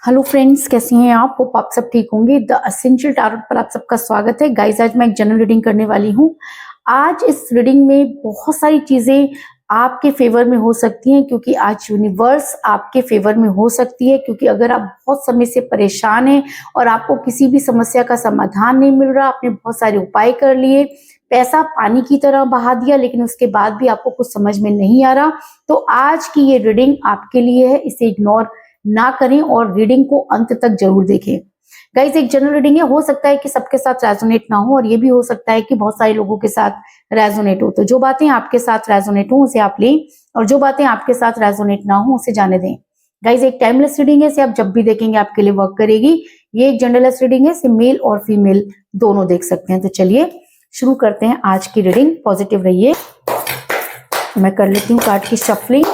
Hello friends, कैसी हैं आप? होप आप सब ठीक होंगे। द एसेंशियल टैरोट पर आप सबका स्वागत है। गाइस, आज मैं एक जनरल रीडिंग करने वाली हूँ। आज इस रीडिंग में बहुत सारी चीजें आपके फेवर में हो सकती हैं, क्योंकि आज यूनिवर्स आपके फेवर में हो सकती है। क्योंकि अगर आप बहुत समय से परेशान हैं और आपको किसी भी समस्या का समाधान नहीं मिल रहा, आपने बहुत सारे उपाय कर लिए, पैसा पानी की तरह बहा दिया, लेकिन उसके बाद भी आपको कुछ समझ में नहीं आ रहा, तो आज की ये रीडिंग आपके लिए है। इसे इग्नोर ना करें और रीडिंग को अंत तक जरूर देखें। गाइस, एक जनरल रीडिंग है, हो सकता है कि सबके साथ रेजोनेट ना हो, और ये भी हो सकता है कि बहुत सारे लोगों के साथ रेजोनेट हो। तो जो बातें आपके साथ रेजोनेट हो उसे आप लें, और जो बातें आपके साथ रेजोनेट ना हो उसे जाने दें। गाइस, एक टाइमलेस रीडिंग है, इसे आप जब भी देखेंगे आपके लिए वर्क करेगी। ये एक जनरलेस रीडिंग है, इसे मेल और फीमेल दोनों देख सकते हैं। तो चलिए शुरू करते हैं आज की रीडिंग। पॉजिटिव रहिए। मैं कर लेती हूँ कार्ड की शफलिंग।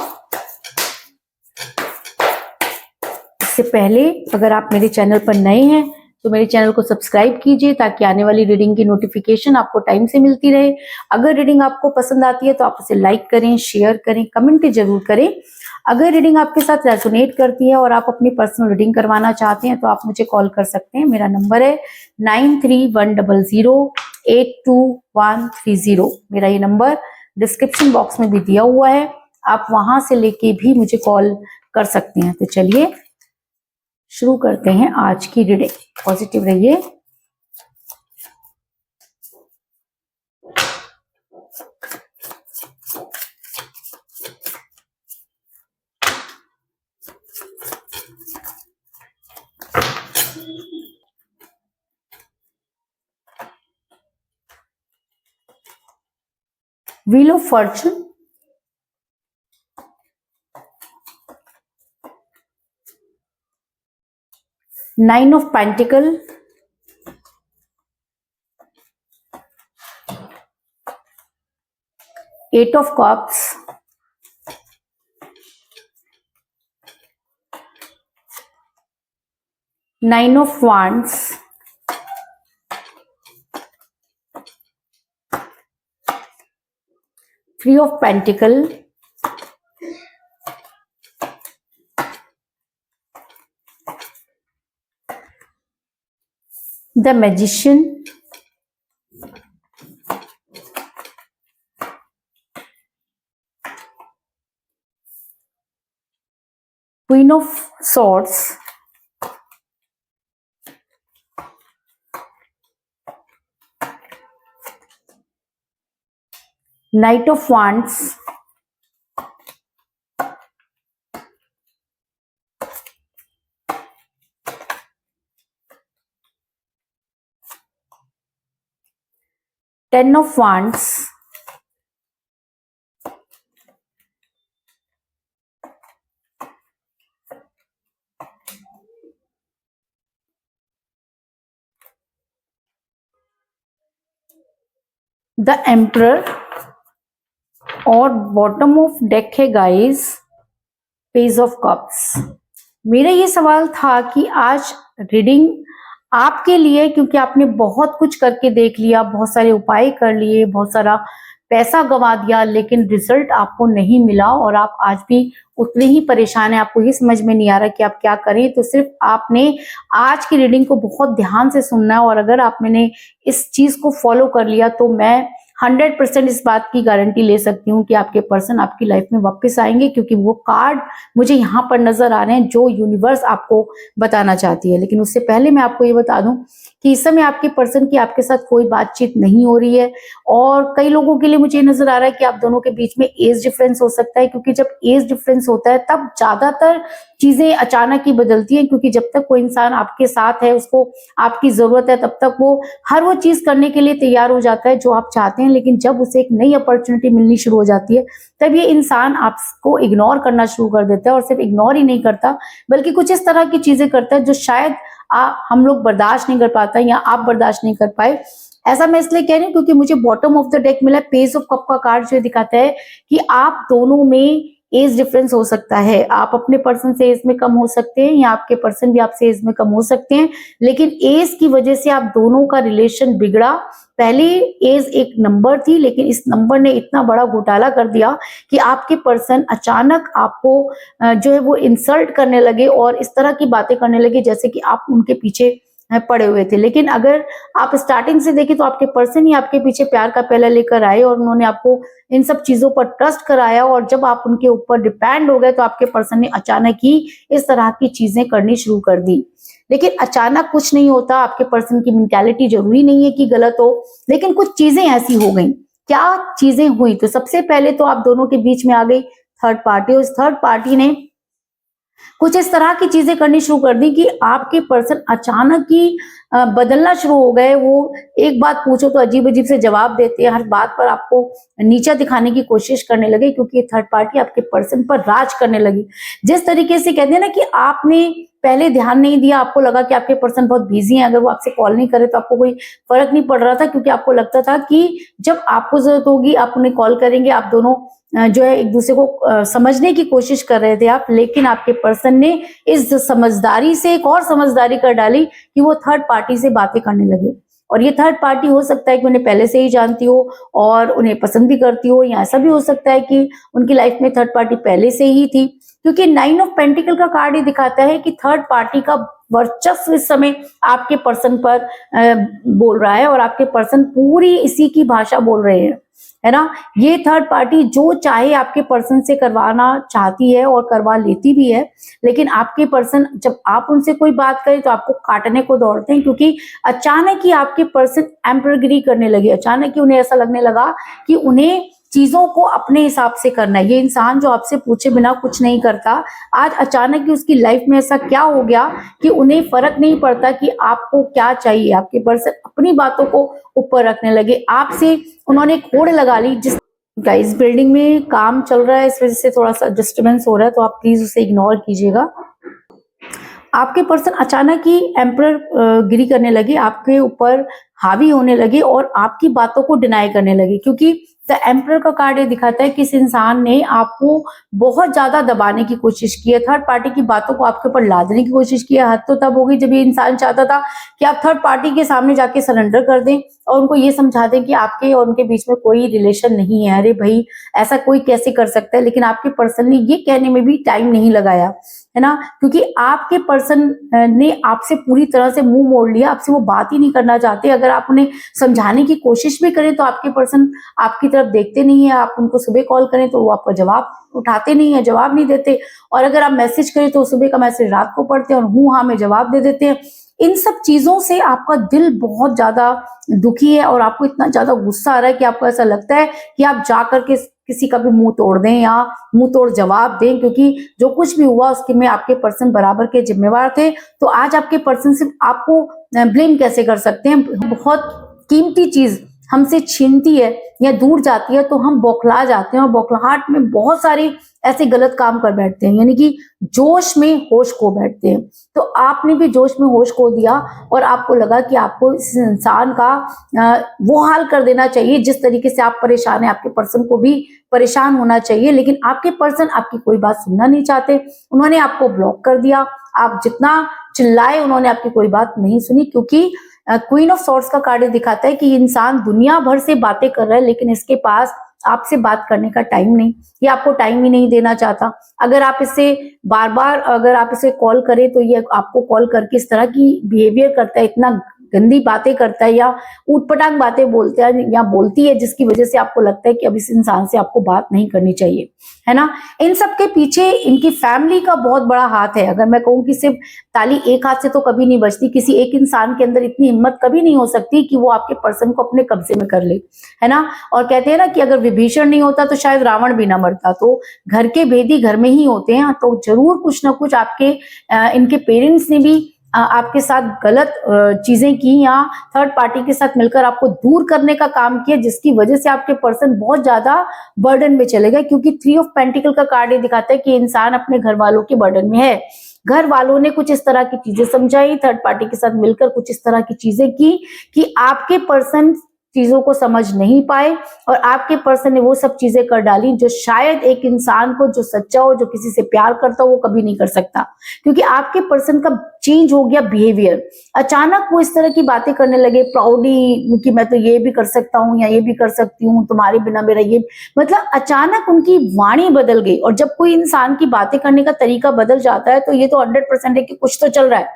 इससे पहले अगर आप मेरे चैनल पर नए हैं तो मेरे चैनल को सब्सक्राइब कीजिए, ताकि आने वाली रीडिंग की नोटिफिकेशन आपको टाइम से मिलती रहे। अगर रीडिंग आपको पसंद आती है तो आप उसे लाइक करें, शेयर करें, कमेंट जरूर करें। अगर रीडिंग आपके साथ रेजोनेट करती है और आप अपनी पर्सनल रीडिंग करवाना चाहते हैं तो आप मुझे कॉल कर सकते हैं। मेरा नंबर है 9310082130। मेरा ये नंबर डिस्क्रिप्शन बॉक्स में भी दिया हुआ है, आप वहां से लेके भी मुझे कॉल कर सकते हैं। तो चलिए शुरू करते हैं आज की रीडिंग। पॉजिटिव रहिए। Wheel of fortune, nine of pentacle, eight of cups, nine of wands, three of pentacle, the magician, queen of swords, knight of wands, ten of wands, the emperor, और बॉटम ऑफ डेक है guys page of cups. मेरा ये सवाल था कि आज reading आपके लिए, क्योंकि आपने बहुत कुछ करके देख लिया, बहुत सारे उपाय कर लिए, बहुत सारा पैसा गंवा दिया, लेकिन रिजल्ट आपको नहीं मिला और आप आज भी उतने ही परेशान हैं। आपको ये समझ में नहीं आ रहा कि आप क्या करें। तो सिर्फ आपने आज की रीडिंग को बहुत ध्यान से सुनना है, और अगर आपने इस चीज को फॉलो कर लिया तो मैं 100% इस बात की गारंटी ले सकती हूँ कि आपके पर्सन आपकी लाइफ में वापस आएंगे, क्योंकि वो कार्ड मुझे यहाँ पर नजर आ रहे हैं जो यूनिवर्स आपको बताना चाहती है। लेकिन उससे पहले मैं आपको ये बता दूं कि इस समय आपके पर्सन की आपके साथ कोई बातचीत नहीं हो रही है, और कई लोगों के लिए मुझे नजर आ रहा है कि आप दोनों के बीच में एज डिफरेंस हो सकता है, क्योंकि जब एज डिफरेंस होता है तब ज्यादातर चीजें अचानक ही बदलती हैं। क्योंकि जब तक कोई इंसान आपके साथ है, उसको आपकी जरूरत है, तब तक वो हर वो चीज करने के लिए तैयार हो जाता है जो आप चाहते हैं। लेकिन जब उसे एक नई अपॉर्चुनिटी मिलनी शुरू हो जाती है, तब ये इंसान आपको इग्नोर करना शुरू कर देता है, और सिर्फ इग्नोर ही नहीं करता बल्कि कुछ इस तरह की चीजें करता है जो शायद हम लोग बर्दाश्त नहीं कर पाता या आप बर्दाश्त नहीं कर पाए। ऐसा मैं इसलिए कह रही हूँ क्योंकि मुझे बॉटम ऑफ द डेक मिला, पेज ऑफ कप का कार्ड जो दिखाता है कि आप दोनों में एज डिफरेंस हो सकता है, आप अपने पर्सन से एज में कम हो सकते हैं या आपके पर्सन भी आपसे एज में कम हो सकते हैं, लेकिन एज की वजह से आप दोनों का रिलेशन बिगड़ा। पहले एज एक नंबर थी, लेकिन इस नंबर ने इतना बड़ा घोटाला कर दिया कि आपके पर्सन अचानक आपको जो है वो इंसल्ट करने लगे और इस तरह की बातें करने लगे जैसे कि आप उनके पीछे पड़े हुए थे। लेकिन अगर आप स्टार्टिंग से देखें तो आपके पर्सन ही आपके पीछे प्यार का प्याला लेकर आए और उन्होंने आपको इन सब चीजों पर ट्रस्ट कराया, और जब आप उनके ऊपर डिपेंड हो गए तो आपके पर्सन ने अचानक ही इस तरह की चीजें करनी शुरू कर दी। लेकिन अचानक कुछ नहीं होता, आपके पर्सन की मेंटालिटी जरूरी नहीं है कि गलत हो, लेकिन कुछ चीजें ऐसी हो गई। क्या चीजें हुई? तो सबसे पहले तो आप दोनों के बीच में आ गई थर्ड पार्टी, और इस थर्ड पार्टी ने कुछ इस तरह की चीजें करनी शुरू कर दी कि आपके पर्सन अचानक ही बदलना शुरू हो गए। वो एक बात पूछो तो अजीब अजीब से जवाब देते हैं, हर बात पर आपको नीचा दिखाने की कोशिश करने लगे, क्योंकि ये थर्ड पार्टी आपके पर्सन पर राज करने लगी। जिस तरीके से कहते हैं ना कि आपने पहले ध्यान नहीं दिया, आपको लगा कि आपके पर्सन बहुत बिजी हैं, अगर वो आपसे कॉल नहीं करे तो आपको कोई फर्क नहीं पड़ रहा था, क्योंकि आपको लगता था कि जब आपको जरूरत होगी आप उन्हें कॉल करेंगे। आप दोनों जो है एक दूसरे को समझने की कोशिश कर रहे थे आप, लेकिन आपके पर्सन ने इस समझदारी से एक और समझदारी कर डाली कि वो थर्ड पार्टी से बातें करने लगे। और ये थर्ड पार्टी हो सकता है कि उन्हें पहले से ही जानती हो और उन्हें पसंद भी करती हो, या ऐसा भी हो सकता है कि उनकी लाइफ में थर्ड पार्टी पहले से ही थी, क्योंकि 9 ऑफ पेंटिकल का कार्ड ये दिखाता है कि थर्ड पार्टी का वर्चस्व इस समय आपके पर्सन पर बोल रहा है, और आपके पर्सन पूरी इसी की भाषा बोल रहे हैं, है ना। ये थर्ड पार्टी जो चाहे आपके पर्सन से करवाना चाहती है और करवा लेती भी है, लेकिन आपके पर्सन जब आप उनसे कोई बात करें तो आपको काटने को दौड़ते हैं, क्योंकि अचानक ही आपके पर्सन एम्परगिरी करने लगे। अचानक ही उन्हें ऐसा लगने लगा कि उन्हें चीजों को अपने हिसाब से करना है। ये इंसान जो आपसे पूछे बिना कुछ नहीं करता, आज अचानक ही उसकी लाइफ में ऐसा क्या हो गया कि उन्हें फर्क नहीं पड़ता कि आपको क्या चाहिए। आपके पर्सन अपनी बातों को ऊपर रखने लगे, आपसे उन्होंने एक होड़ लगा ली। जिस गाइस बिल्डिंग में काम चल रहा है, इस वजह से थोड़ा सा डिस्टर्बेंस हो रहा है, तो आप प्लीज उसे इग्नोर कीजिएगा। आपके पर्सन अचानक ही एम्परर गिरी करने लगे, आपके ऊपर हावी होने लगे और आपकी बातों को डिनाई करने लगे, क्योंकि द एम्परर का कार्ड ये दिखाता है कि इस इंसान ने आपको बहुत ज्यादा दबाने की कोशिश की है, थर्ड पार्टी की बातों को आपके ऊपर लादने की कोशिश की है। हद तो तब होगी जब ये इंसान चाहता था कि आप थर्ड पार्टी के सामने जाके सरेंडर कर दें और उनको ये समझा दें कि आपके और उनके बीच में कोई रिलेशन नहीं है। अरे भाई, ऐसा कोई कैसे कर सकता है? लेकिन आपके पर्सन ने ये कहने में भी टाइम नहीं लगाया, है ना, क्योंकि आपके पर्सन ने आपसे पूरी तरह से मुंह मोड़ लिया, आपसे वो बात ही नहीं करना चाहते। अगर आप उन्हें समझाने की कोशिश भी करें तो आपके पर्सन आपकी तरफ देखते नहीं है। आप उनको सुबह कॉल करें तो वो आपका जवाब उठाते नहीं है, जवाब नहीं देते, और अगर आप मैसेज करें तो सुबह का मैसेज रात को पढ़ते हैं और हूँ हाँ में जवाब दे देते हैं। इन सब चीजों से आपका दिल बहुत ज्यादा दुखी है और आपको इतना ज्यादा गुस्सा आ रहा है कि आपको ऐसा लगता है कि आप जाकर के किसी का भी मुंह तोड़ दें या मुंह तोड़ जवाब दें, क्योंकि जो कुछ भी हुआ उसके में आपके पर्सन बराबर के जिम्मेवार थे। तो आज आपके पर्सन सिर्फ आपको ब्लेम कैसे कर सकते हैं? बहुत कीमती चीज हमसे छीनती है या दूर जाती है तो हम बौखला जाते हैं और बौखलाहट में बहुत सारे ऐसे गलत काम कर बैठते हैं, यानी कि जोश में होश खो बैठते हैं। तो आपने भी जोश में होश खो दिया और आपको लगा कि आपको इस इंसान का वो हाल कर देना चाहिए जिस तरीके से आप परेशान हैं, आपके पर्सन को भी परेशान होना चाहिए। लेकिन आपके पर्सन आपकी कोई बात सुनना नहीं चाहते, उन्होंने आपको ब्लॉक कर दिया। आप जितना चिल्लाए उन्होंने आपकी कोई बात नहीं सुनी, क्योंकि क्वीन ऑफ सॉर्ड्स का कार्ड दिखाता है कि इंसान दुनिया भर से बातें कर रहा है लेकिन इसके पास आपसे बात करने का टाइम नहीं, ये आपको टाइम ही नहीं देना चाहता। अगर आप इससे बार बार अगर आप इसे कॉल करें तो ये आपको कॉल करके इस तरह की बिहेवियर करता है, इतना गंदी बातें करता है या ऊटपटांग बातें बोलता है या बोलती है, जिसकी वजह से आपको लगता है कि अब इस इंसान से आपको बात नहीं करनी चाहिए, है ना। इन सब के पीछे इनकी फैमिली का बहुत बड़ा हाथ है। अगर मैं कहूँ कि सिर्फ ताली एक हाथ से तो कभी नहीं बजती, किसी एक इंसान के अंदर इतनी हिम्मत कभी नहीं हो सकती कि वो आपके पर्सन को अपने कब्जे में कर ले, है ना। और कहते हैं ना कि अगर विभीषण नहीं होता तो शायद रावण भी ना मरता। तो घर के भेदी घर में ही होते हैं, तो जरूर कुछ ना कुछ आपके इनके पेरेंट्स ने भी आपके साथ गलत चीजें की या थर्ड पार्टी के साथ मिलकर आपको दूर करने का काम किया, जिसकी वजह से आपके पर्सन बहुत ज्यादा बर्डन में चले गए। क्योंकि 3 ऑफ पेंटिकल का कार्ड ये दिखाता है कि इंसान अपने घर वालों के बर्डन में है। घर वालों ने कुछ इस तरह की चीजें समझाई, थर्ड पार्टी के साथ मिलकर कुछ इस तरह की चीजें की कि आपके पर्सन चीजों को समझ नहीं पाए और आपके पर्सन ने वो सब चीजें कर डाली जो शायद एक इंसान को जो सच्चा हो, जो किसी से प्यार करता हो, वो कभी नहीं कर सकता। क्योंकि आपके पर्सन का चेंज हो गया बिहेवियर। अचानक वो इस तरह की बातें करने लगे प्राउडली कि मैं तो ये भी कर सकता हूँ या ये भी कर सकती हूँ, तुम्हारे बिना मेरा ये, मतलब अचानक उनकी वाणी बदल गई। और जब कोई इंसान की बातें करने का तरीका बदल जाता है तो ये तो 100% है कि कुछ तो चल रहा है,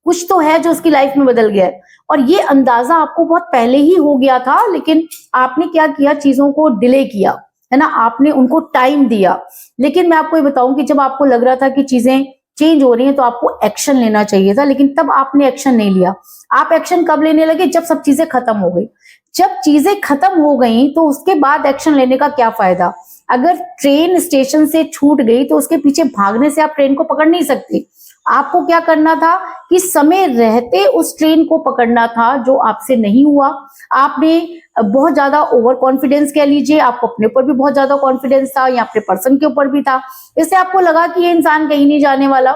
कुछ तो है जो उसकी लाइफ में बदल गया है। और ये अंदाजा आपको बहुत पहले ही हो गया था, लेकिन आपने क्या किया, चीजों को डिले किया, है ना, आपने उनको टाइम दिया। लेकिन मैं आपको ये बताऊं कि जब आपको लग रहा था कि चीजें चेंज हो रही हैं तो आपको एक्शन लेना चाहिए था, लेकिन तब आपने एक्शन नहीं लिया। आप एक्शन कब लेने लगे, जब सब चीजें खत्म हो गई। जब चीजें खत्म हो गई तो उसके बाद एक्शन लेने का क्या फायदा। अगर ट्रेन स्टेशन से छूट गई तो उसके पीछे भागने से आप ट्रेन को पकड़ नहीं सकते। आपको क्या करना था कि समय रहते उस ट्रेन को पकड़ना था, जो आपसे नहीं हुआ। आपने बहुत ज्यादा ओवर कॉन्फिडेंस कह लीजिए, आपको अपने ऊपर भी बहुत ज्यादा कॉन्फिडेंस था या अपने पर्सन के ऊपर भी था। इससे आपको लगा कि ये इंसान कहीं नहीं जाने वाला,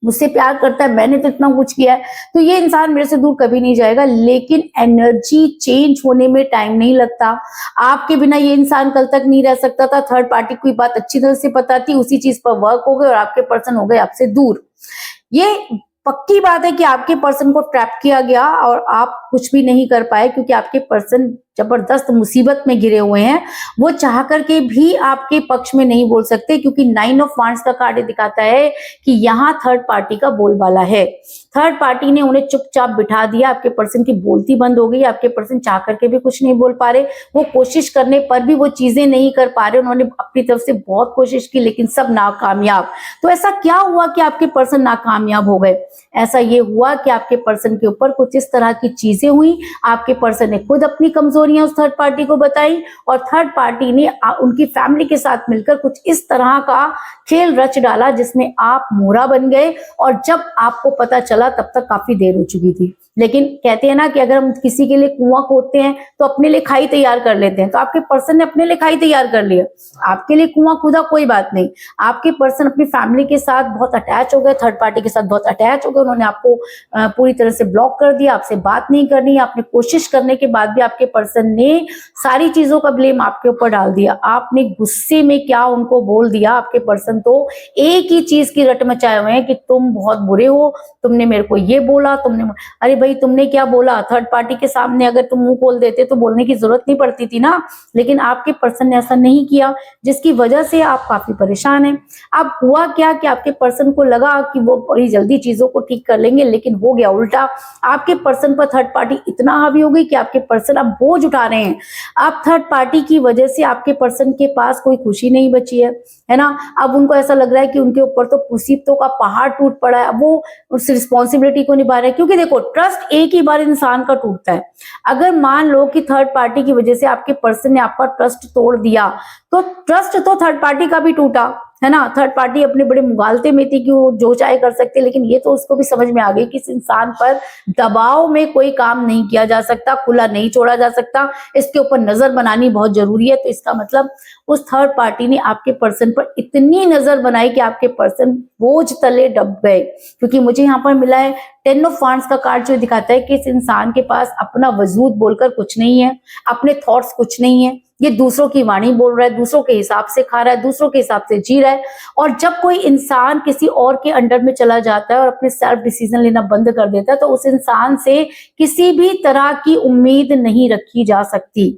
मुझसे प्यार करता है, मैंने तो इतना कुछ किया है, तो ये इंसान मेरे से दूर कभी नहीं जाएगा। लेकिन एनर्जी चेंज होने में टाइम नहीं लगता। आपके बिना ये इंसान कल तक नहीं रह सकता था। थर्ड पार्टी को बात अच्छी तरह से पता थी, उसी चीज पर वर्क हो गए और आपके पर्सन हो गए आपसे दूर। ये पक्की बात है कि आपके पर्सन को ट्रैप किया गया और आप कुछ भी नहीं कर पाए, क्योंकि आपके पर्सन जबरदस्त मुसीबत में घिरे हुए हैं। वो चाह करके भी आपके पक्ष में नहीं बोल सकते, क्योंकि 9 ऑफ वांड्स का कार्ड दिखाता है कि यहाँ थर्ड पार्टी का बोलबाला है। थर्ड पार्टी ने उन्हें चुपचाप बिठा दिया, आपके पर्सन की बोलती बंद हो गई। आपके पर्सन चाह करके भी कुछ नहीं बोल पा रहे, वो कोशिश करने पर भी वो चीजें नहीं कर पा रहे। उन्होंने अपनी तरफ से बहुत कोशिश की लेकिन सब नाकामयाब। तो ऐसा क्या हुआ कि आपके पर्सन नाकामयाब हो गए। ऐसा ये हुआ कि आपके पर्सन के ऊपर कुछ इस तरह की चीजें हुई, आपके पर्सन ने खुद अपनी कमजोरियां उस थर्ड पार्टी को बताई और थर्ड पार्टी ने उनकी फैमिली के साथ मिलकर कुछ इस तरह का खेल रच डाला जिसमें आप मोहरा बन गए। और जब आपको पता चला तब तक काफी देर हो चुकी थी। लेकिन कहते हैं ना कि अगर हम किसी के लिए कुआं खोदते हैं तो अपने लिए खाई तैयार कर लेते हैं। तो आपके पर्सन ने अपने लिए खाई तैयार कर लिया, आपके लिए कुआं खोदा, कोई बात नहीं। आपके पर्सन अपनी फैमिली के साथ बहुत अटैच हो गए, थर्ड पार्टी के साथ बहुत अटैच हो गए। उन्होंने आपको पूरी तरह से ब्लॉक कर दिया, आपसे बात नहीं करनी। आपने कोशिश करने के बाद भी आपके पर्सन ने सारी चीजों का ब्लेम आपके ऊपर डाल दिया। आपने गुस्से में क्या उनको बोल दिया, आपके पर्सन तो एक ही चीज की रट मचाए हुए हैं कि तुम बहुत बुरे हो, तुमने मेरे को ये बोला, तुमने, अरे भाई तुमने क्या बोला। थर्ड पार्टी के सामने अगर तुम मुंह खोल देते तो बोलने की जरूरत नहीं पड़ती थी ना, लेकिन आपके पर्सन ने ऐसा नहीं किया, जिसकी वजह से आप काफी परेशान हैं। अब हुआ क्या कि आपके पर्सन को लगा कि वो बड़ी जल्दी चीजों को ठीक कर लेंगे, लेकिन हो गया उल्टा। आपके पर्सन पर थर्ड पार्टी इतना हावी हो गई कि आपके पर्सन अब बोझ उठा रहे हैं। अब थर्ड पार्टी की वजह से आपके पर्सन के पास कोई खुशी नहीं बची है ना। अब उनको ऐसा लग रहा है कि उनके ऊपर तो मुसीबतों का पहाड़ टूट पड़ा है। अब वो उस रिस्पॉन्सिबिलिटी को निभा रहे हैं, क्योंकि देखो ट्रस्ट एक ही बार इंसान का टूटता है। अगर मान लो कि थर्ड पार्टी की वजह से आपके पर्सन ने आपका ट्रस्ट तोड़ दिया, तो ट्रस्ट तो थर्ड पार्टी का भी टूटा, है ना। थर्ड पार्टी अपने बड़े मुगालते में थी कि वो जो चाहे कर सकते, लेकिन ये तो उसको भी समझ में आ गई कि इस इंसान पर दबाव में कोई काम नहीं किया जा सकता, खुला नहीं छोड़ा जा सकता, इसके ऊपर नजर बनानी बहुत जरूरी है। तो इसका मतलब उस थर्ड पार्टी ने आपके पर्सन पर इतनी नजर बनाई कि आपके पर्सन बोझ तले दब गए। क्योंकि मुझे यहाँ पर मिला है 10 ऑफ वांड्स का कार्ड, जो दिखाता है कि इस इंसान के पास अपना वजूद बोलकर कुछ नहीं है, अपने थॉट्स कुछ नहीं है। ये दूसरों की वाणी बोल रहा है, दूसरों के हिसाब से खा रहा है, दूसरों के हिसाब से जी रहा है। और जब कोई इंसान किसी और के अंडर में चला जाता है और अपने सेल्फ डिसीजन लेना बंद कर देता है, तो उस इंसान से किसी भी तरह की उम्मीद नहीं रखी जा सकती।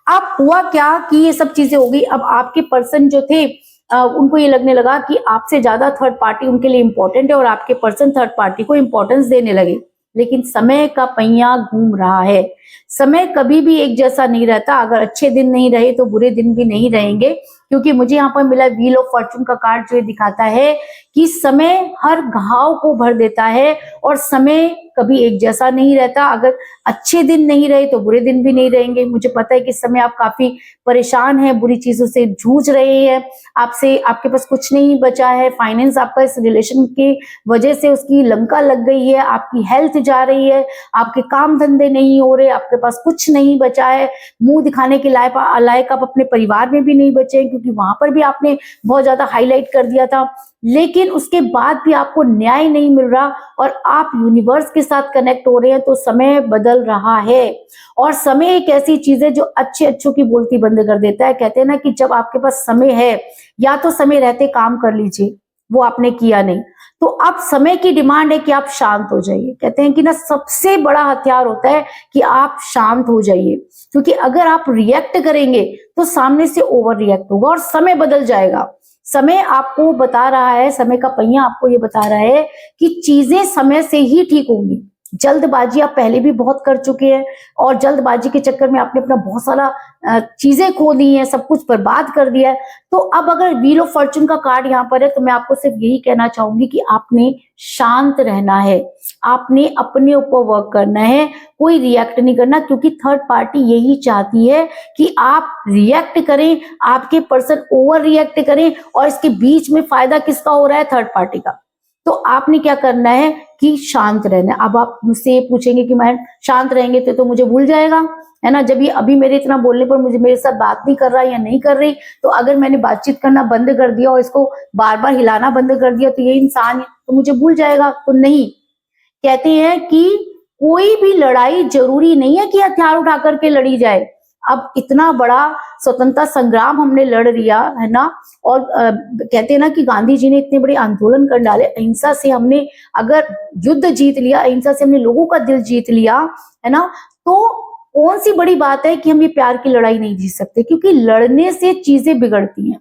अब हुआ क्या कि ये सब चीजें हो गई। अब आपके पर्सन जो थे उनको ये लगने लगा कि आपसे ज्यादा थर्ड पार्टी उनके लिए इंपॉर्टेंट है और आपके पर्सन थर्ड पार्टी को इंपॉर्टेंस देने लगे। लेकिन समय का पहिया घूम रहा है। समय कभी भी एक जैसा नहीं रहता। अगर अच्छे दिन नहीं रहे तो बुरे दिन भी नहीं रहेंगे, क्योंकि मुझे यहाँ पर मिला व्हील ऑफ फॉर्चून का कार्ड, जो दिखाता है कि समय हर घाव को भर देता है और समय कभी एक जैसा नहीं रहता। अगर अच्छे दिन नहीं रहे तो बुरे दिन भी नहीं रहेंगे। मुझे पता है कि इस समय आप काफी परेशान हैं, बुरी चीजों से जूझ रहे हैं, आपके पास कुछ नहीं बचा है। फाइनेंस आपका इस रिलेशन की वजह से उसकी लंका लग गई है, आपकी हेल्थ जा रही है, आपके काम धंधे नहीं हो रहे, आपके पास कुछ नहीं बचा है, मुंह दिखाने के लायक आप अपने परिवार में भी नहीं बचे हैं, क्योंकि वहां पर भी आपने बहुत ज्यादा हाईलाइट कर दिया था। लेकिन उसके बाद भी आपको न्याय नहीं मिल रहा और आप यूनिवर्स के साथ कनेक्ट हो रहे हैं, तो समय बदल रहा है। और समय एक ऐसी चीज है जो अच्छों की बोलती बंद कर देता है। कहते हैं ना कि जब आपके पास समय है, या तो समय रहते काम कर लीजिए, वो आपने किया नहीं, तो अब समय की डिमांड है कि आप शांत हो जाइए। कहते हैं कि ना सबसे बड़ा हथियार होता है कि आप शांत हो जाइए, क्योंकि अगर आप रिएक्ट करेंगे तो सामने से ओवर रिएक्ट होगा और समय बदल जाएगा। समय आपको बता रहा है, समय का पहिया आपको ये बता रहा है कि चीजें समय से ही ठीक होंगी। जल्दबाजी आप पहले भी बहुत कर चुके हैं और जल्दबाजी के चक्कर में आपने अपना बहुत सारा चीजें खो दी हैं, सब कुछ बर्बाद कर दिया है। तो अब अगर व्हील ऑफ फॉर्चून का कार्ड यहाँ पर है, तो मैं आपको सिर्फ यही कहना चाहूंगी कि आपने शांत रहना है, आपने अपने ऊपर वर्क करना है, कोई रिएक्ट नहीं करना, क्योंकि थर्ड पार्टी यही चाहती है कि आप रिएक्ट करें, आपके पर्सन ओवर रिएक्ट करें, और इसके बीच में फायदा किसका हो रहा है? थर्ड पार्टी का। तो आपने क्या करना है कि शांत रहना है। अब आप मुझसे पूछेंगे कि मैं शांत रहेंगे तो मुझे भूल जाएगा, है ना? जब ये अभी मेरे इतना बोलने पर मुझे मेरे साथ बात नहीं कर रहा या नहीं कर रही, तो अगर मैंने बातचीत करना बंद कर दिया और इसको बार बार हिलाना बंद कर दिया, तो ये इंसान तो मुझे भूल जाएगा? तो नहीं। कहते हैं कि कोई भी लड़ाई जरूरी नहीं है कि हथियार उठा करके लड़ी जाए। अब इतना बड़ा स्वतंत्रता संग्राम हमने लड़ लिया, है ना? और कहते हैं ना कि गांधी जी ने इतने बड़े आंदोलन कर डाले, अहिंसा से हमने अगर युद्ध जीत लिया, अहिंसा से हमने लोगों का दिल जीत लिया, है ना? तो कौन सी बड़ी बात है कि हम ये प्यार की लड़ाई नहीं जीत सकते? क्योंकि लड़ने से चीजें बिगड़ती हैं।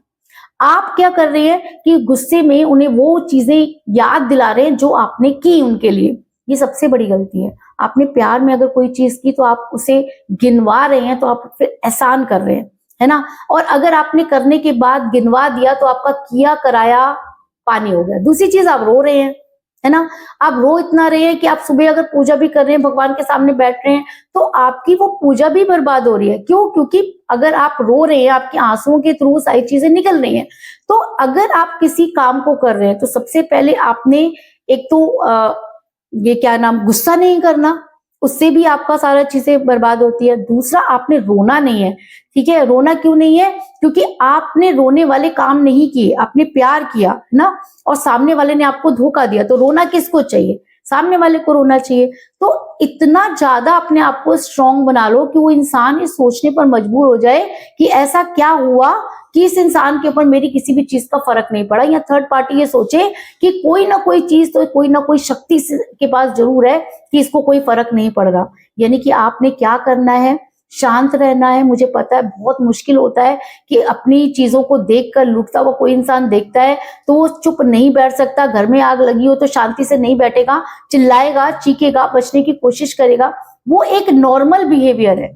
आप क्या कर रहे हैं कि गुस्से में उन्हें वो चीजें याद दिला रहे हैं जो आपने की उनके लिए। ये सबसे बड़ी गलती है। आपने प्यार में अगर कोई चीज की तो आप उसे गिनवा रहे हैं, तो आप फिर एहसान कर रहे हैं, है ना? और अगर आपने करने के बाद गिनवा दिया तो आपका किया कराया पानी हो गया। दूसरी चीज, आप रो रहे हैं, है ना? आप रो इतना रहे हैं कि आप सुबह अगर पूजा भी कर रहे हैं, भगवान के सामने बैठ रहे हैं, तो आपकी वो पूजा भी बर्बाद हो रही है। क्यों? क्योंकि अगर आप रो रहे हैं, आपके आंसुओं के थ्रू सारी चीजें निकल रही हैं। तो अगर आप किसी काम को कर रहे हैं, तो सबसे पहले आपने एक तो ये क्या नाम, गुस्सा नहीं करना, उससे भी आपका सारा चीजें बर्बाद होती है। दूसरा, आपने रोना नहीं है, ठीक है? रोना क्यों नहीं है? क्योंकि आपने रोने वाले काम नहीं किए, आपने प्यार किया ना, और सामने वाले ने आपको धोखा दिया, तो रोना किसको चाहिए? सामने वाले को रोना चाहिए। तो इतना ज्यादा अपने आप को स्ट्रांग बना लो कि वो इंसान ये सोचने पर मजबूर हो जाए कि ऐसा क्या हुआ कि इस इंसान के ऊपर मेरी किसी भी चीज का फर्क नहीं पड़ा, या थर्ड पार्टी ये सोचे कि कोई ना कोई चीज तो कोई ना कोई शक्ति के पास जरूर है कि इसको कोई फर्क नहीं पड़ रहा। यानी कि आपने क्या करना है? शांत रहना है। मुझे पता है बहुत मुश्किल होता है कि अपनी चीजों को देखकर लुटता हुआ कोई इंसान देखता है तो वो चुप नहीं बैठ सकता। घर में आग लगी हो तो शांति से नहीं बैठेगा, चिल्लाएगा, चीखेगा, बचने की कोशिश करेगा। वो एक नॉर्मल बिहेवियर है,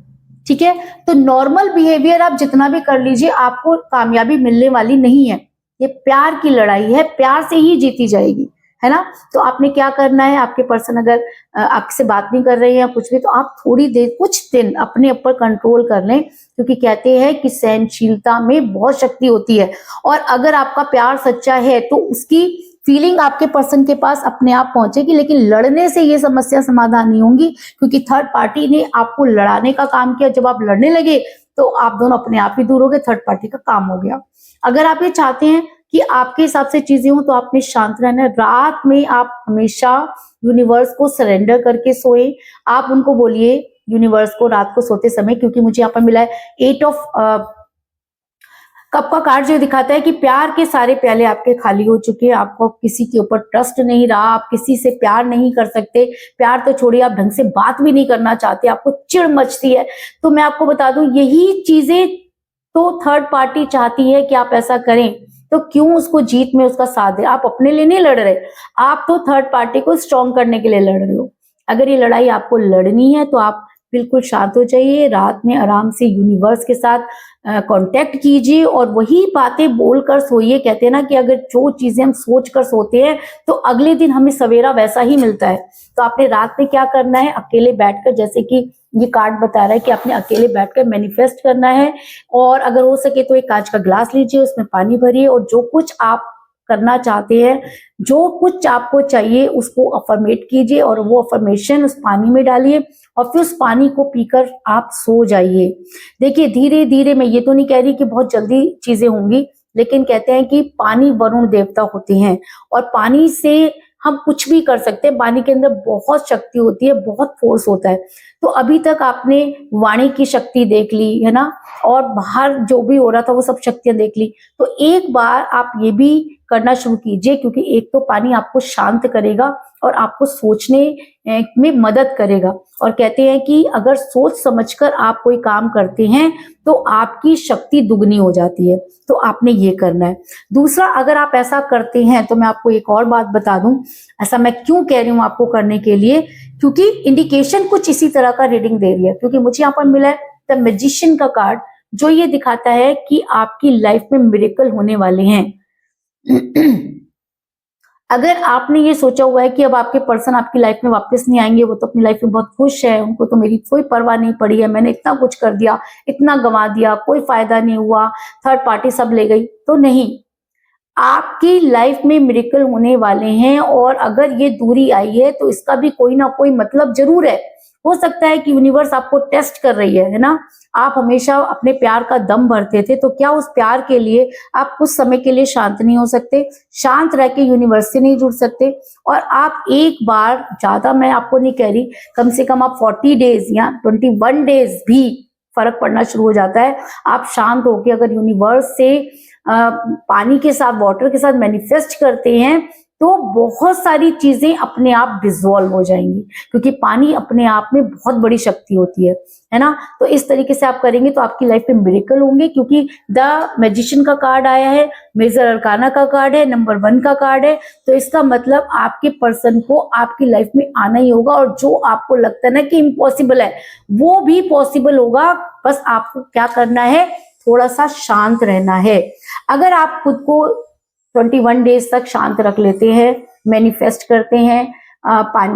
ठीक है? तो नॉर्मल बिहेवियर आप जितना भी कर लीजिए, आपको कामयाबी मिलने वाली नहीं है। ये प्यार की लड़ाई है, प्यार से ही जीती जाएगी, है ना? तो आपने क्या करना है, आपके पर्सन अगर आपसे बात नहीं कर रहे हैं या कुछ भी, तो आप थोड़ी देर, कुछ दिन अपने ऊपर कंट्रोल कर लें, क्योंकि कहते हैं कि सहनशीलता में बहुत शक्ति होती है। और अगर आपका प्यार सच्चा है तो उसकी फीलिंग आपके पर्सन के पास अपने आप पहुंचेगी। लेकिन लड़ने से ये समस्या समाधान नहीं होंगी, क्योंकि थर्ड पार्टी ने आपको लड़ाने का काम किया। जब आप लड़ने लगे तो आप दोनों अपने आप ही दूर हो गए, थर्ड पार्टी का काम हो गया। अगर आप ये चाहते हैं कि आपके हिसाब से चीजें हो, तो आपने शांत रहना है। रात में आप हमेशा यूनिवर्स को सरेंडर करके सोए। आप उनको बोलिए, यूनिवर्स को, रात को सोते समय, क्योंकि मुझे यहाँ पर मिला है 8 ऑफ कप का कार्ड, जो दिखाता है कि प्यार के सारे प्याले आपके खाली हो चुके हैं। आपको किसी के ऊपर ट्रस्ट नहीं रहा, आप किसी से प्यार नहीं कर सकते। प्यार तो छोड़िए, आप ढंग से बात भी नहीं करना चाहते, आपको चिढ़ मचती है। तो मैं आपको बता दूं, यही चीजें तो थर्ड पार्टी चाहती है कि आप ऐसा करें। तो क्यों उसको जीत में उसका साथ दे? आप अपने लिए नहीं लड़ रहे, आप तो थर्ड पार्टी को स्ट्रॉन्ग करने के लिए लड़ रहे हो। अगर ये लड़ाई आपको लड़नी है तो आप बिल्कुल शांत हो जाइए, रात में आराम से यूनिवर्स के साथ कांटेक्ट कीजिए और वही बातें बोलकर सोइए। कहते हैं ना कि अगर जो चीजें हम सोच कर सोते हैं तो अगले दिन हमें सवेरा वैसा ही मिलता है। तो आपने रात में क्या करना है, अकेले बैठकर, जैसे कि ये कार्ड बता रहा है कि आपने अकेले बैठकर मैनिफेस्ट करना है। और अगर हो सके तो एक कांच का ग्लास लीजिए, उसमें पानी भरिए और जो कुछ आप करना चाहते हैं, जो कुछ आपको चाहिए उसको अफर्मेट कीजिए और वो अफर्मेशन उस पानी में डालिए और फिर उस पानी को पीकर आप सो जाइए। देखिए धीरे धीरे, मैं ये तो नहीं कह रही कि बहुत जल्दी चीजें होंगी, लेकिन कहते हैं कि पानी वरुण देवता होते हैं और पानी से हम कुछ भी कर सकते हैं। पानी के अंदर बहुत शक्ति होती है, बहुत फोर्स होता है। तो अभी तक आपने वाणी की शक्ति देख ली है ना, और बाहर जो भी हो रहा था वो सब शक्तियां देख ली। तो एक बार आप ये भी करना शुरू कीजिए, क्योंकि एक तो पानी आपको शांत करेगा और आपको सोचने में मदद करेगा। और कहते हैं कि अगर सोच समझकर आप कोई काम करते हैं तो आपकी शक्ति दुगनी हो जाती है। तो आपने ये करना है। दूसरा, अगर आप ऐसा करते हैं तो मैं आपको एक और बात बता दूं, ऐसा मैं क्यों कह रही हूं आपको करने के लिए, क्योंकि इंडिकेशन कुछ इसी तरह का रीडिंग दे रही है। क्योंकि मुझे यहाँ पर मिला है द मैजिशियन का कार्ड, जो ये दिखाता है कि आपकी लाइफ में मिरेकल होने वाले हैं। अगर आपने ये सोचा हुआ है कि अब आपके पर्सन आपकी लाइफ में वापस नहीं आएंगे, वो तो अपनी लाइफ में बहुत खुश है, उनको तो मेरी कोई परवाह नहीं पड़ी है, मैंने इतना कुछ कर दिया, इतना गंवा दिया, कोई फायदा नहीं हुआ, थर्ड पार्टी सब ले गई, तो नहीं, आपकी लाइफ में मिरेकल होने वाले हैं। और अगर ये दूरी आई है तो इसका भी कोई ना कोई मतलब जरूर है। हो सकता है कि यूनिवर्स आपको टेस्ट कर रही है ना। आप हमेशा अपने प्यार का दम भरते थे, तो क्या उस प्यार के लिए आप कुछ समय के लिए शांत नहीं हो सकते? शांत रह के यूनिवर्स से नहीं जुड़ सकते? और आप एक बार, ज्यादा मैं आपको नहीं कह रही, कम से कम आप 40 डेज या 21 डेज भी फर्क पड़ना शुरू हो जाता है। आप शांत होकर अगर यूनिवर्स से पानी के साथ, वाटर के साथ मैनिफेस्ट करते हैं, तो बहुत सारी चीजें अपने आप डिसॉल्व हो जाएंगी, क्योंकि पानी अपने आप में बहुत बड़ी शक्ति होती है ना। तो इस तरीके से आप करेंगे तो आपकी लाइफ में मिरेकल होंगे, क्योंकि द मैजिशियन का कार्ड आया है, मेजर अरकाना का कार्ड है, नंबर 1 का कार्ड है। तो इसका मतलब आपके पर्सन को आपकी लाइफ में आना ही होगा, और जो आपको लगता है ना कि इम्पॉसिबल है, वो भी पॉसिबल होगा। बस आपको क्या करना है, थोड़ा सा शांत रहना है। अगर आप खुद को 21 डेज तक शांत रख लेते हैं, मैनिफेस्ट करते हैं,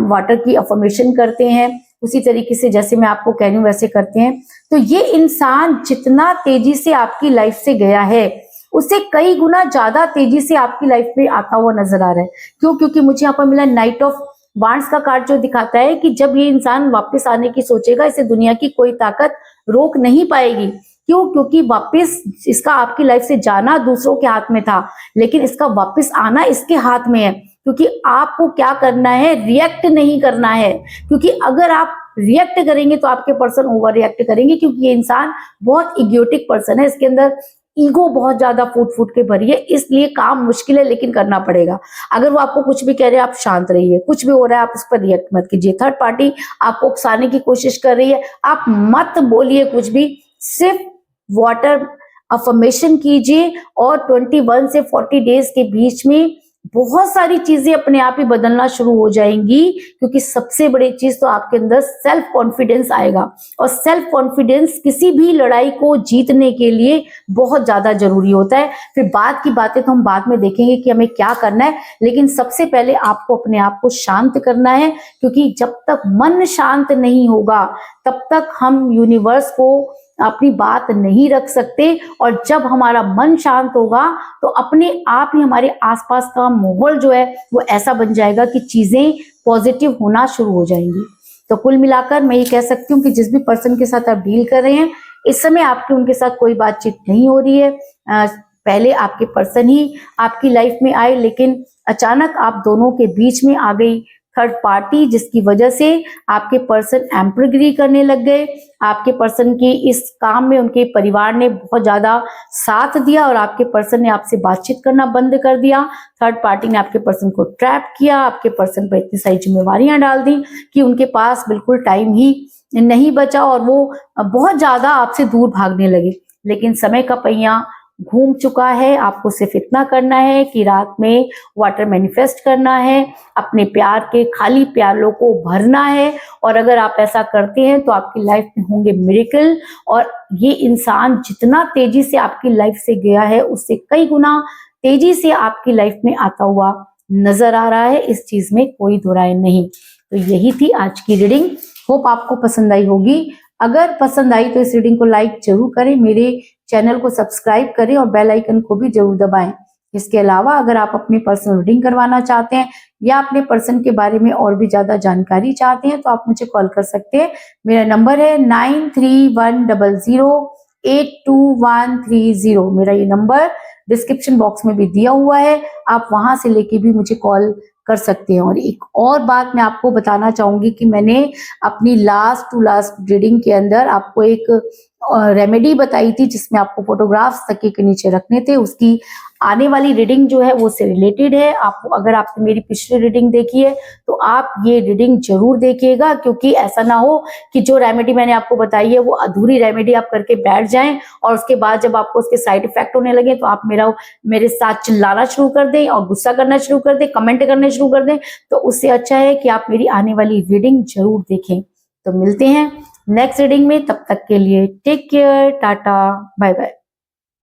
वाटर की अफर्मेशन करते हैं, उसी तरीके से जैसे मैं आपको कह रही हूँ वैसे करते हैं, तो ये इंसान जितना तेजी से आपकी लाइफ से गया है, उससे कई गुना ज्यादा तेजी से आपकी लाइफ में आता हुआ नजर आ रहा है। क्यों? क्योंकि मुझे यहाँ पर मिला नाइट ऑफ वांड्स का कार्ड, जो दिखाता है कि जब ये इंसान वापस आने की सोचेगा, इसे दुनिया की कोई ताकत रोक नहीं पाएगी। क्यों? क्योंकि वापस इसका आपकी लाइफ से जाना दूसरों के हाथ में था, लेकिन इसका वापस आना इसके हाथ में है। क्योंकि आपको क्या करना है, रिएक्ट नहीं करना है। क्योंकि अगर आप रिएक्ट करेंगे तो आपके पर्सन ओवर रिएक्ट करेंगे, क्योंकि ये इंसान बहुत इगोटिक पर्सन है, इसके अंदर ईगो बहुत ज्यादा फूट फूट के भरी है। इसलिए काम मुश्किल है, लेकिन करना पड़ेगा। अगर वो आपको कुछ भी कह रहे हैं, आप शांत रहिए। कुछ भी हो रहा है, आप उस पर रिएक्ट मत कीजिए। थर्ड पार्टी आपको उकसाने की कोशिश कर रही है, आप मत बोलिए कुछ भी, सिर्फ वाटर अफर्मेशन कीजिए। और 21 से 40 डेज के बीच में बहुत सारी चीजें अपने आप ही बदलना शुरू हो जाएंगी, क्योंकि सबसे बड़ी चीज तो आपके अंदर सेल्फ कॉन्फिडेंस आएगा। और सेल्फ कॉन्फिडेंस किसी भी लड़ाई को जीतने के लिए बहुत ज्यादा जरूरी होता है। फिर बाद की बातें तो हम बाद में देखेंगे कि हमें क्या करना है, लेकिन सबसे पहले आपको अपने आप को शांत करना है। क्योंकि जब तक मन शांत नहीं होगा, तब तक हम यूनिवर्स को अपनी बात नहीं रख सकते। और जब हमारा मन शांत होगा, तो अपने आप ही हमारे आसपास का माहौल जो है वो ऐसा बन जाएगा कि चीजें पॉजिटिव होना शुरू हो जाएंगी। तो कुल मिलाकर मैं ये कह सकती हूँ कि जिस भी पर्सन के साथ आप डील कर रहे हैं, इस समय आपकी उनके साथ कोई बातचीत नहीं हो रही है। पहले आपके पर्सन ही आपकी लाइफ में आए, लेकिन अचानक आप दोनों के बीच में आ गई थर्ड पार्टी, जिसकी वजह से आपके पर्सन एम्परगिरी करने लग गए। आपके पर्सन के इस काम में उनके परिवार ने बहुत ज्यादा साथ दिया और आपके पर्सन ने आपसे बातचीत करना बंद कर दिया। थर्ड पार्टी ने आपके पर्सन को ट्रैप किया, आपके पर्सन पर इतनी सारी जिम्मेवारियां डाल दी कि उनके पास बिल्कुल टाइम ही नहीं बचा और वो बहुत ज्यादा आपसे दूर भागने लगे। लेकिन समय का पहिया घूम चुका है। आपको सिर्फ इतना करना है कि रात में वाटर मैनिफेस्ट करना है, अपने प्यार के खाली प्यालों को भरना है। और अगर आप ऐसा करते हैं तो आपकी लाइफ में होंगे मिरेकल। और ये इंसान जितना तेजी से आपकी लाइफ से गया है, उससे कई गुना तेजी से आपकी लाइफ में आता हुआ नजर आ रहा है। इस चीज में कोई दो राय नहीं। तो यही थी आज की रीडिंग। होप आपको पसंद आई होगी। अगर पसंद आई तो इस रीडिंग को लाइक जरूर करें, मेरे चैनल को सब्सक्राइब करें और बेल आइकन को भी जरूर दबाएं। इसके अलावा अगर आप अपनी पर्सनल रीडिंग करवाना चाहते हैं या अपने पर्सन के बारे में और भी ज्यादा जानकारी चाहते हैं तो आप मुझे कॉल कर सकते हैं। मेरा नंबर है 9310082130। मेरा ये नंबर डिस्क्रिप्शन बॉक्स में भी दिया हुआ है, आप वहां से लेके भी मुझे कॉल कर सकते हैं। और एक और बात मैं आपको बताना चाहूंगी कि मैंने अपनी लास्ट टू लास्ट रीडिंग के अंदर आपको एक रेमेडी बताई थी जिसमें आपको फोटोग्राफ्स तकिए के नीचे रखने थे। उसकी आने वाली रीडिंग जो है वो से रिलेटेड है। आप अगर आपने मेरी पिछली रीडिंग देखी है तो आप ये रीडिंग जरूर देखिएगा, क्योंकि ऐसा ना हो कि जो रेमेडी मैंने आपको बताई है वो अधूरी रेमेडी आप करके बैठ जाएं और उसके बाद जब आपको उसके साइड इफेक्ट होने लगे तो आप मेरे साथ चिल्लाना शुरू कर दें और गुस्सा करना शुरू कर दें, कमेंट करने शुरू कर दें। तो उससे अच्छा है कि आप मेरी आने वाली रीडिंग जरूर देखें। तो मिलते हैं नेक्स्ट रीडिंग में, तब तक के लिए take care, tata, bye bye.